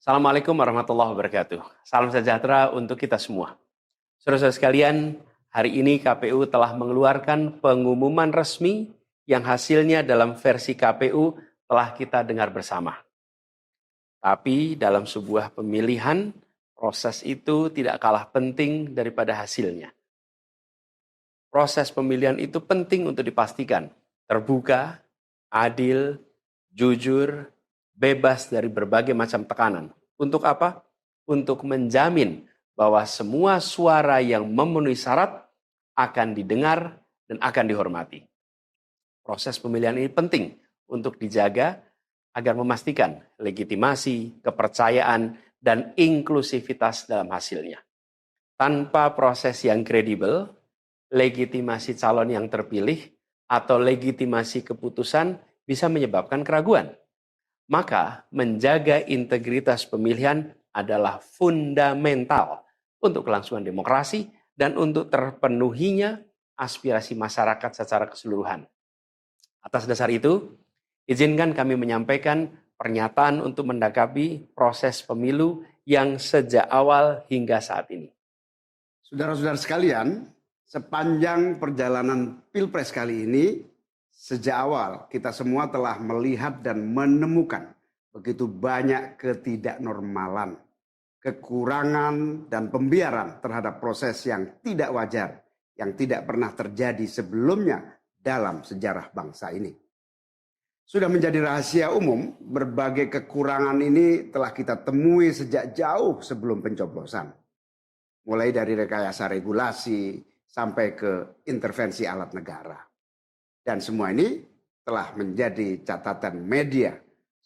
Assalamualaikum warahmatullahi wabarakatuh. Salam sejahtera untuk kita semua. Saudara-saudara sekalian, hari ini KPU telah mengeluarkan pengumuman resmi yang hasilnya dalam versi KPU telah kita dengar bersama. Tapi dalam sebuah pemilihan, proses itu tidak kalah penting daripada hasilnya. Proses pemilihan itu penting untuk dipastikan terbuka, adil, jujur, bebas dari berbagai macam tekanan. Untuk apa? Untuk menjamin bahwa semua suara yang memenuhi syarat akan didengar dan akan dihormati. Proses pemilihan ini penting untuk dijaga agar memastikan legitimasi, kepercayaan, dan inklusivitas dalam hasilnya. Tanpa proses yang kredibel, legitimasi calon yang terpilih atau legitimasi keputusan bisa menyebabkan keraguan. Maka menjaga integritas pemilihan adalah fundamental untuk kelangsungan demokrasi dan untuk terpenuhinya aspirasi masyarakat secara keseluruhan. Atas dasar itu, izinkan kami menyampaikan pernyataan untuk mendakapi proses pemilu yang sejak awal hingga saat ini. Saudara-saudara sekalian, sepanjang perjalanan Pilpres kali ini, sejak awal kita semua telah melihat dan menemukan begitu banyak ketidaknormalan, kekurangan dan pembiaran terhadap proses yang tidak wajar, yang tidak pernah terjadi sebelumnya dalam sejarah bangsa ini. Sudah menjadi rahasia umum, berbagai kekurangan ini telah kita temui sejak jauh sebelum pencoblosan. Mulai dari rekayasa regulasi sampai ke intervensi alat negara. Dan semua ini telah menjadi catatan media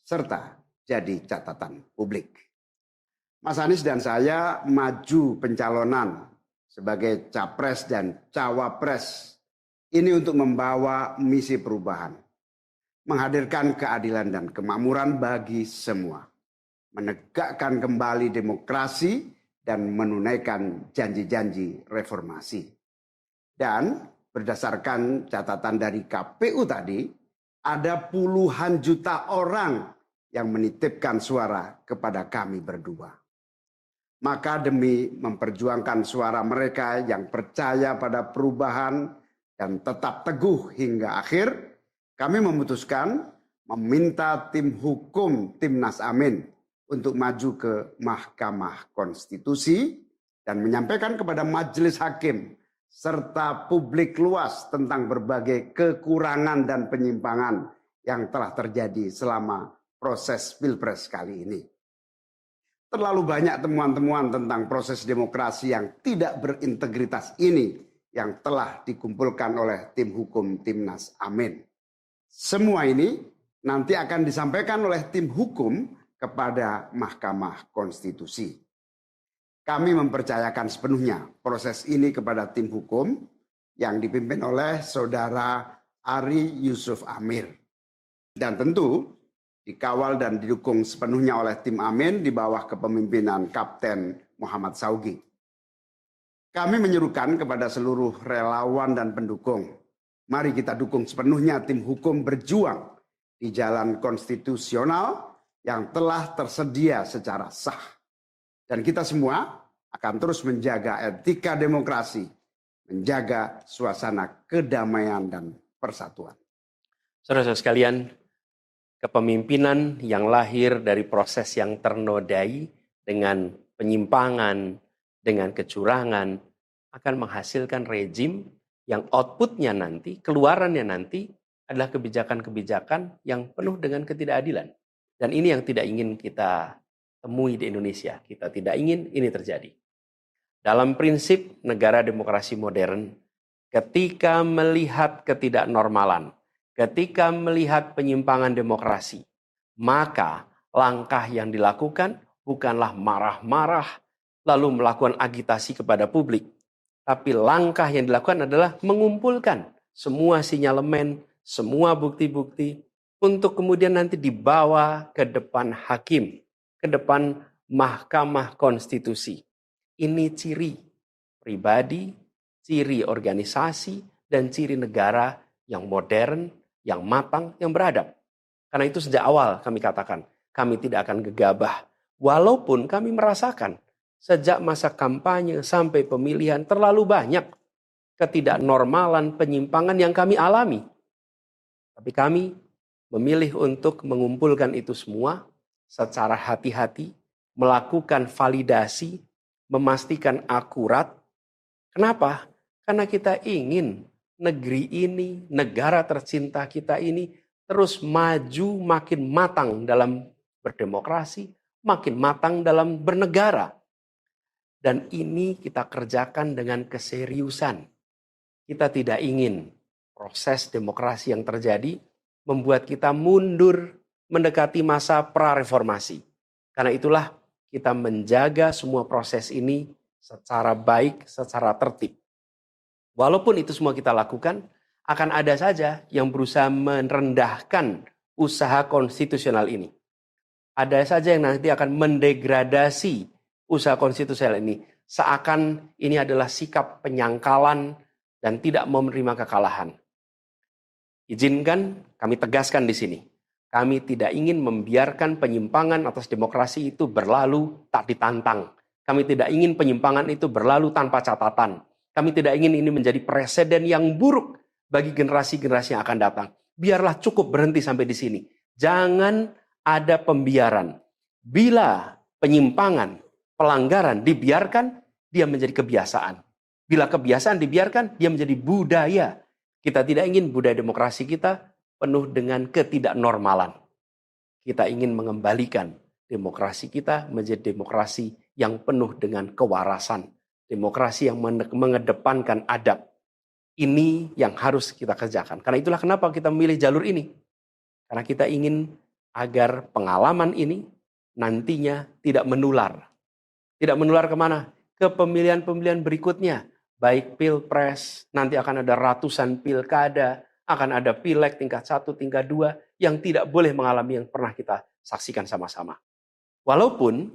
serta jadi catatan publik. Mas Anies dan saya maju pencalonan sebagai capres dan cawapres ini untuk membawa misi perubahan. Menghadirkan keadilan dan kemakmuran bagi semua. Menegakkan kembali demokrasi dan menunaikan janji-janji reformasi. Dan berdasarkan catatan dari KPU tadi, ada puluhan juta orang yang menitipkan suara kepada kami berdua. Maka demi memperjuangkan suara mereka yang percaya pada perubahan dan tetap teguh hingga akhir, kami memutuskan meminta tim hukum Timnas Amin untuk maju ke Mahkamah Konstitusi dan menyampaikan kepada majelis hakim serta publik luas tentang berbagai kekurangan dan penyimpangan yang telah terjadi selama proses Pilpres kali ini. Terlalu banyak temuan-temuan tentang proses demokrasi yang tidak berintegritas ini yang telah dikumpulkan oleh tim hukum Timnas Amin. Semua ini nanti akan disampaikan oleh tim hukum kepada Mahkamah Konstitusi. Kami mempercayakan sepenuhnya proses ini kepada tim hukum yang dipimpin oleh Saudara Ari Yusuf Amir. Dan tentu dikawal dan didukung sepenuhnya oleh tim Amin di bawah kepemimpinan Kapten Muhammad Saugi. Kami menyerukan kepada seluruh relawan dan pendukung, mari kita dukung sepenuhnya tim hukum berjuang di jalan konstitusional yang telah tersedia secara sah. Dan kita semua akan terus menjaga etika demokrasi, menjaga suasana kedamaian dan persatuan. Saudara-saudara sekalian, kepemimpinan yang lahir dari proses yang ternodai dengan penyimpangan, dengan kecurangan, akan menghasilkan rejim yang outputnya nanti, keluarannya nanti adalah kebijakan-kebijakan yang penuh dengan ketidakadilan. Dan ini yang tidak ingin kita temui di Indonesia. Kita tidak ingin ini terjadi. Dalam prinsip negara demokrasi modern, ketika melihat ketidaknormalan, ketika melihat penyimpangan demokrasi, maka langkah yang dilakukan bukanlah marah-marah lalu melakukan agitasi kepada publik. Tapi langkah yang dilakukan adalah mengumpulkan semua sinyalemen, semua bukti-bukti untuk kemudian nanti dibawa ke depan hakim, ke depan Mahkamah Konstitusi. Ini ciri pribadi, ciri organisasi, dan ciri negara yang modern, yang matang, yang beradab. Karena itu sejak awal kami katakan, kami tidak akan gegabah Walaupun kami merasakan sejak masa kampanye sampai pemilihan terlalu banyak ketidaknormalan, penyimpangan yang kami alami. Tapi kami memilih untuk mengumpulkan itu semua secara hati-hati, melakukan validasi, memastikan akurat. Kenapa? Karena kita ingin negeri ini, negara tercinta kita ini terus maju makin matang dalam berdemokrasi, makin matang dalam bernegara. Dan ini kita kerjakan dengan keseriusan. Kita tidak ingin proses demokrasi yang terjadi membuat kita mundur mendekati masa prareformasi. Karena itulah kita menjaga semua proses ini secara baik, secara tertib. Walaupun itu semua kita lakukan, akan ada saja yang berusaha merendahkan usaha konstitusional ini. Ada saja yang nanti akan mendegradasi usaha konstitusional ini. Seakan ini adalah sikap penyangkalan dan tidak mau menerima kekalahan. Izinkan kami tegaskan di sini. Kami tidak ingin membiarkan penyimpangan atas demokrasi itu berlalu tak ditantang. Kami tidak ingin penyimpangan itu berlalu tanpa catatan. Kami tidak ingin ini menjadi presiden yang buruk bagi generasi-generasi yang akan datang. Biarlah cukup berhenti sampai di sini. Jangan ada pembiaran. Bila penyimpangan, pelanggaran dibiarkan, dia menjadi kebiasaan. Bila kebiasaan dibiarkan, dia menjadi budaya. Kita tidak ingin budaya demokrasi kita penuh dengan ketidaknormalan. Kita ingin mengembalikan demokrasi kita menjadi demokrasi yang penuh dengan kewarasan. Demokrasi yang mengedepankan adab. Ini yang harus kita kerjakan. Karena itulah kenapa kita memilih jalur ini. Karena kita ingin agar pengalaman ini nantinya tidak menular. Tidak menular kemana? Ke pemilihan-pemilihan berikutnya. Baik pilpres, nanti akan ada ratusan pilkada, akan ada pileg tingkat 1, tingkat 2, yang tidak boleh mengalami yang pernah kita saksikan sama-sama. Walaupun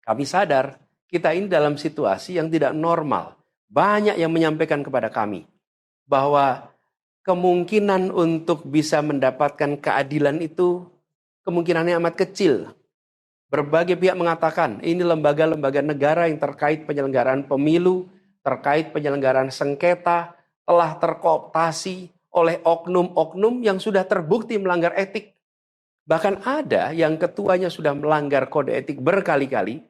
kami sadar kita ini dalam situasi yang tidak normal. Banyak yang menyampaikan kepada kami bahwa kemungkinan untuk bisa mendapatkan keadilan itu kemungkinannya amat kecil. Berbagai pihak mengatakan ini lembaga-lembaga negara yang terkait penyelenggaraan pemilu, terkait penyelenggaraan sengketa, telah terkooptasi oleh oknum-oknum yang sudah terbukti melanggar etik. Bahkan ada yang ketuanya sudah melanggar kode etik berkali-kali,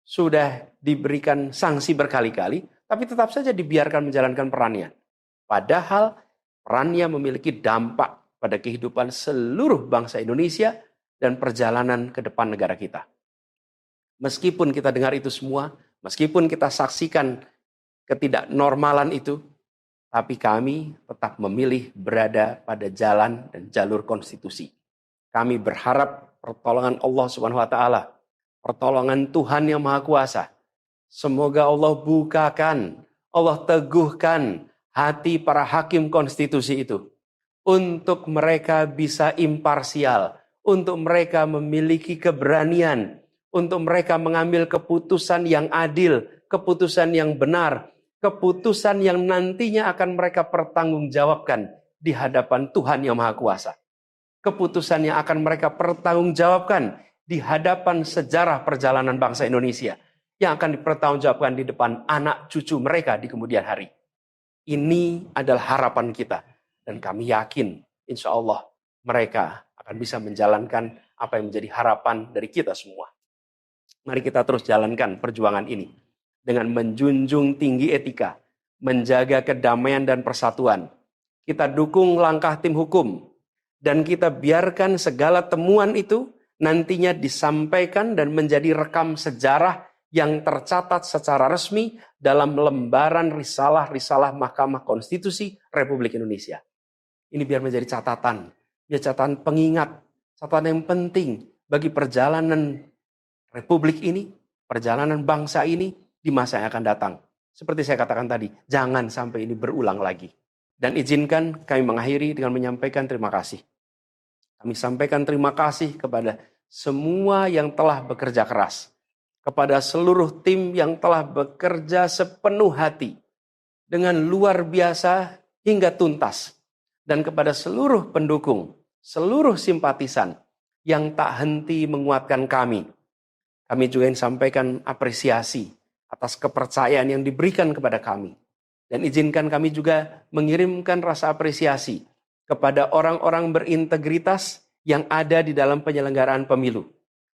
sudah diberikan sanksi berkali-kali, tapi tetap saja dibiarkan menjalankan perannya. Padahal perannya memiliki dampak pada kehidupan seluruh bangsa Indonesia dan perjalanan ke depan negara kita. Meskipun kita dengar itu semua, meskipun kita saksikan ketidaknormalan itu, tapi kami tetap memilih berada pada jalan dan jalur konstitusi. Kami berharap pertolongan Allah Subhanahu wa taala, pertolongan Tuhan yang Maha Kuasa. Semoga Allah bukakan, Allah teguhkan hati para hakim konstitusi itu untuk mereka bisa imparsial, untuk mereka memiliki keberanian, untuk mereka mengambil keputusan yang adil, keputusan yang benar, keputusan yang nantinya akan mereka pertanggungjawabkan di hadapan Tuhan yang Maha Kuasa. Keputusan yang akan mereka pertanggungjawabkan di hadapan sejarah perjalanan bangsa Indonesia, yang akan dipertanggungjawabkan di depan anak cucu mereka di kemudian hari. Ini adalah harapan kita. Dan kami yakin, insya Allah mereka akan bisa menjalankan apa yang menjadi harapan dari kita semua. Mari kita terus jalankan perjuangan ini dengan menjunjung tinggi etika, menjaga kedamaian dan persatuan. Kita dukung langkah tim hukum, dan kita biarkan segala temuan itu nantinya disampaikan dan menjadi rekam sejarah yang tercatat secara resmi dalam lembaran risalah-risalah Mahkamah Konstitusi Republik Indonesia. Ini biar menjadi catatan, biar catatan pengingat, catatan yang penting bagi perjalanan Republik ini, perjalanan bangsa ini di masa yang akan datang. Seperti saya katakan tadi, jangan sampai ini berulang lagi. Dan izinkan kami mengakhiri dengan menyampaikan terima kasih. Kami sampaikan terima kasih kepada semua yang telah bekerja keras, kepada seluruh tim yang telah bekerja sepenuh hati, dengan luar biasa hingga tuntas, dan kepada seluruh pendukung, seluruh simpatisan yang tak henti menguatkan kami, Kami juga ingin sampaikan apresiasi atas kepercayaan yang diberikan kepada kami. Dan izinkan kami juga mengirimkan rasa apresiasi kepada orang-orang berintegritas yang ada di dalam penyelenggaraan pemilu.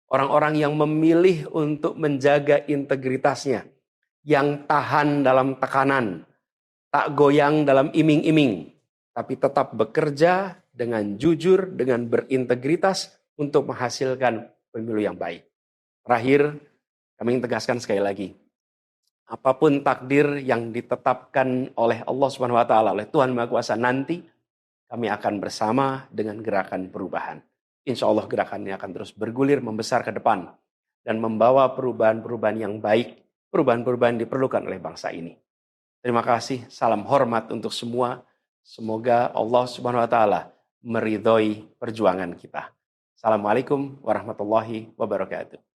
Orang-orang yang memilih untuk menjaga integritasnya, yang tahan dalam tekanan, tak goyang dalam iming-iming, tapi tetap bekerja dengan jujur, dengan berintegritas untuk menghasilkan pemilu yang baik. Terakhir, kami ingin tegaskan sekali lagi, apapun takdir yang ditetapkan oleh Allah Subhanahu wa taala, oleh Tuhan Maha Kuasa nanti, kami akan bersama dengan gerakan perubahan. Insya Allah gerakan ini akan terus bergulir, membesar ke depan, dan membawa perubahan-perubahan yang baik, perubahan-perubahan yang diperlukan oleh bangsa ini. Terima kasih, salam hormat untuk semua. Semoga Allah Subhanahu wa taala meridhoi perjuangan kita. Assalamualaikum warahmatullahi wabarakatuh.